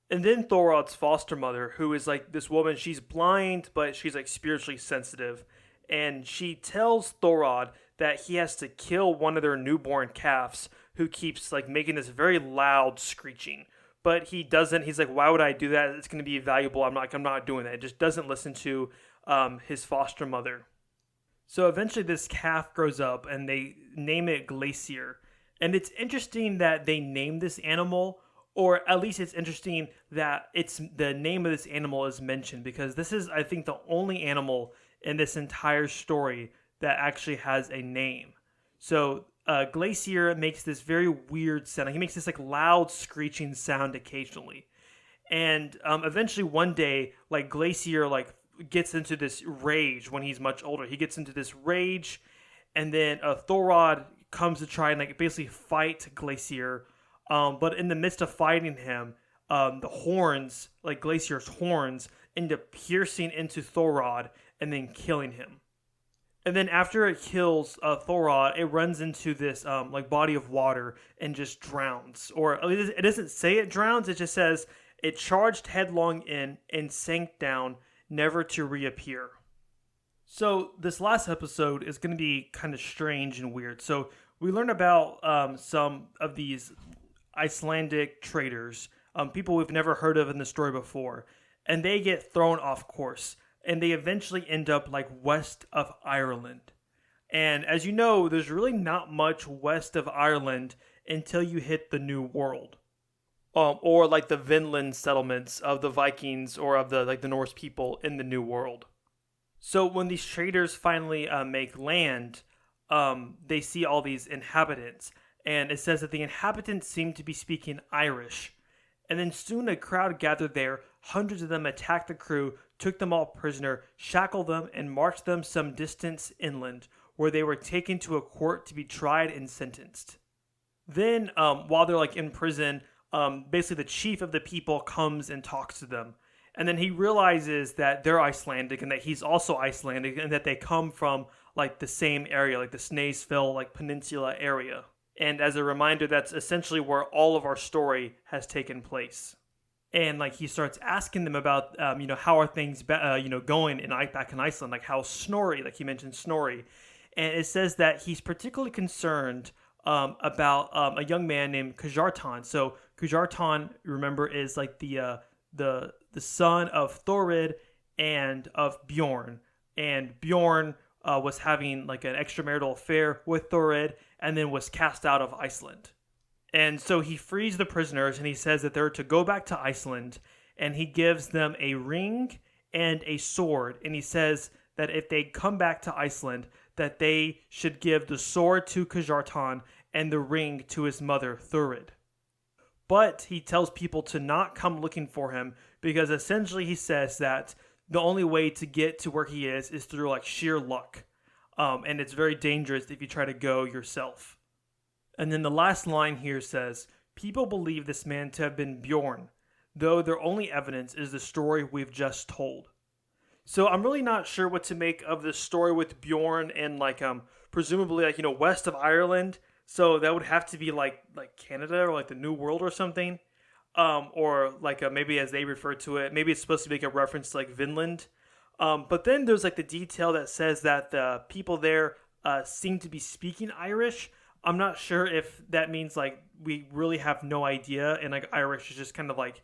And then Thorod's foster mother, who is like this woman, she's blind, but she's like spiritually sensitive. And she tells Thorod that he has to kill one of their newborn calves who keeps like making this very loud screeching. But he doesn't. He's like, why would I do that? It's going to be valuable. I'm not doing that. It just doesn't listen to his foster mother. So eventually this calf grows up and they name it Glacier. And it's interesting that they named this animal, or at least it's interesting that it's the name of this animal is mentioned, because this is, I think, the only animal in this entire story that actually has a name. So Glacier makes this very weird sound. He makes this like loud screeching sound occasionally. And eventually one day, like Glacier like gets into this rage when he's much older. He gets into this rage, and then Thorod comes to try and like basically fight Glacier. But in the midst of fighting him, the horns, like Glacier's horns, end up piercing into Thorod and then killing him. And then after it kills Thorod, it runs into this like body of water and just drowns. Or it doesn't say it drowns, it just says it charged headlong in and sank down, never to reappear. So this last episode is going to be kind of strange and weird. So we learn about some of these Icelandic traders, people we've never heard of in the story before, and they get thrown off course, and they eventually end up like west of Ireland. And as you know, there's really not much west of Ireland until you hit the New World, or like the Vinland settlements of the Vikings or of the Norse people in the New World. So when these traders finally make land, they see all these inhabitants. And it says that the inhabitants seem to be speaking Irish. And then soon a crowd gathered there. Hundreds of them attacked the crew, took them all prisoner, shackled them, and marched them some distance inland, where they were taken to a court to be tried and sentenced. Then, while they're like in prison, basically the chief of the people comes and talks to them. And then he realizes that they're Icelandic and that he's also Icelandic, and that they come from like the same area, like the Snæfellsnes like peninsula area. And as a reminder, that's essentially where all of our story has taken place. And like he starts asking them about, how are things, going back in Iceland? Like how's Snorri? Like he mentioned Snorri, and it says that he's particularly concerned about a young man named Kjartan. So Kjartan, remember, is like the son of Thorid and of Bjorn. And Bjorn was having like an extramarital affair with Thorid, and then was cast out of Iceland. And so he frees the prisoners, and he says that they're to go back to Iceland, and he gives them a ring and a sword, and he says that if they come back to Iceland, that they should give the sword to Kjartan and the ring to his mother, Thurid. But he tells people to not come looking for him, because essentially he says that the only way to get to where he is through like sheer luck. And it's very dangerous if you try to go yourself. And then the last line here says, people believe this man to have been Bjorn, though their only evidence is the story we've just told. So I'm really not sure what to make of this story with Bjorn and presumably west of Ireland. So that would have to be like Canada or like the New World or something. Or maybe as they refer to it, maybe it's supposed to make a reference to like Vinland. But then there's like the detail that says that the people there seem to be speaking Irish. I'm not sure if that means like we really have no idea, and like Irish is just kind of like,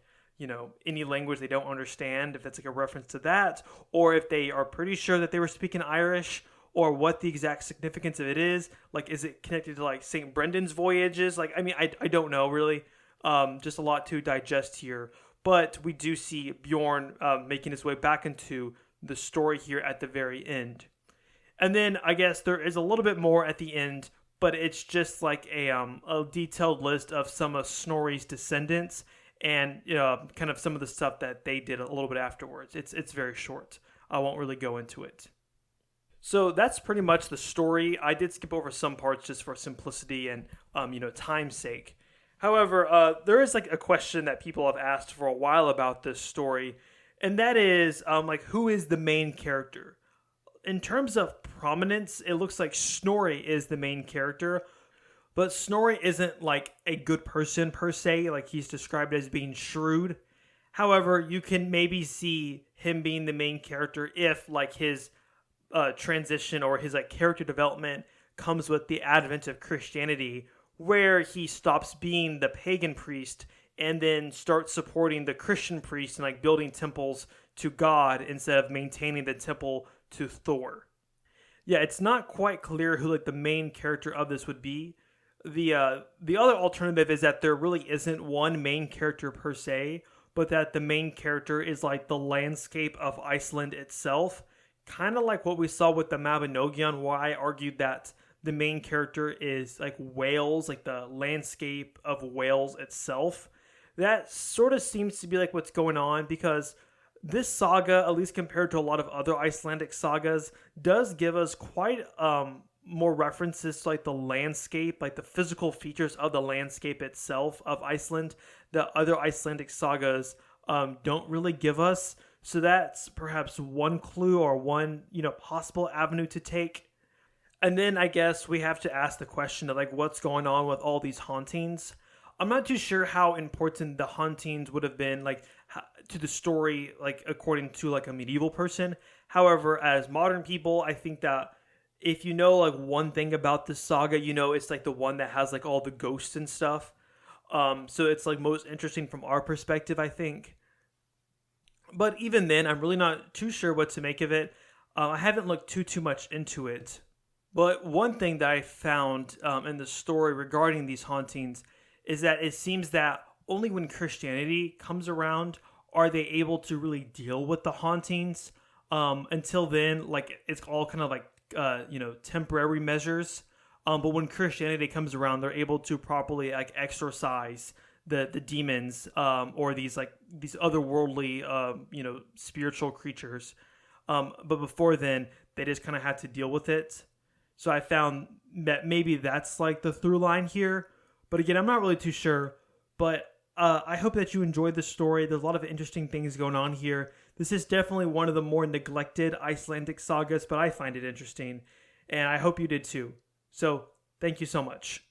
any language they don't understand, if that's like a reference to that, or if they are pretty sure that they were speaking Irish, or what the exact significance of it is. Like, is it connected to like St. Brendan's voyages? Like, I don't know really. Just a lot to digest here. But we do see Bjorn making his way back into the story here at the very end. And then I guess there is a little bit more at the end, but it's just like a detailed list of some of Snorri's descendants and kind of some of the stuff that they did a little bit afterwards. It's very short. I won't really go into it. So that's pretty much the story. I did skip over some parts just for simplicity and time's sake. However, there is like a question that people have asked for a while about this story, and that is like who is the main character? In terms of prominence, it looks like Snorri is the main character, but Snorri isn't like a good person per se, like he's described as being shrewd. However, you can maybe see him being the main character if like his transition or his like character development comes with the advent of Christianity, where he stops being the pagan priest and then starts supporting the Christian priest and like building temples to God instead of maintaining the temple to Thor. Yeah, it's not quite clear who like the main character of this would be. The other alternative is that there really isn't one main character per se, but that the main character is like the landscape of Iceland itself, kind of like what we saw with the Mabinogion, where I argued that the main character is like Wales, like the landscape of Wales itself. That sort of seems to be like what's going on, because this saga, at least compared to a lot of other Icelandic sagas, does give us quite more references to like the landscape, like the physical features of the landscape itself of Iceland that other Icelandic sagas don't really give us. So that's perhaps one clue or one, possible avenue to take. And then I guess we have to ask the question of like what's going on with all these hauntings. I'm not too sure how important the hauntings would have been like to the story, like according to like a medieval person. However, as modern people, I think that if you know like one thing about this saga, it's like the one that has like all the ghosts and stuff. So it's like most interesting from our perspective, I think. But even then, I'm really not too sure what to make of it. I haven't looked too much into it. But one thing that I found in the story regarding these hauntings is that it seems that only when Christianity comes around are they able to really deal with the hauntings. Until then, like it's all kind of like temporary measures. But when Christianity comes around, they're able to properly like exorcise the demons or these otherworldly spiritual creatures. But before then, they just kind of had to deal with it. So I found that maybe that's like the through line here. But again, I'm not really too sure. But I hope that you enjoyed this story. There's a lot of interesting things going on here. This is definitely one of the more neglected Icelandic sagas, but I find it interesting. And I hope you did too. So thank you so much.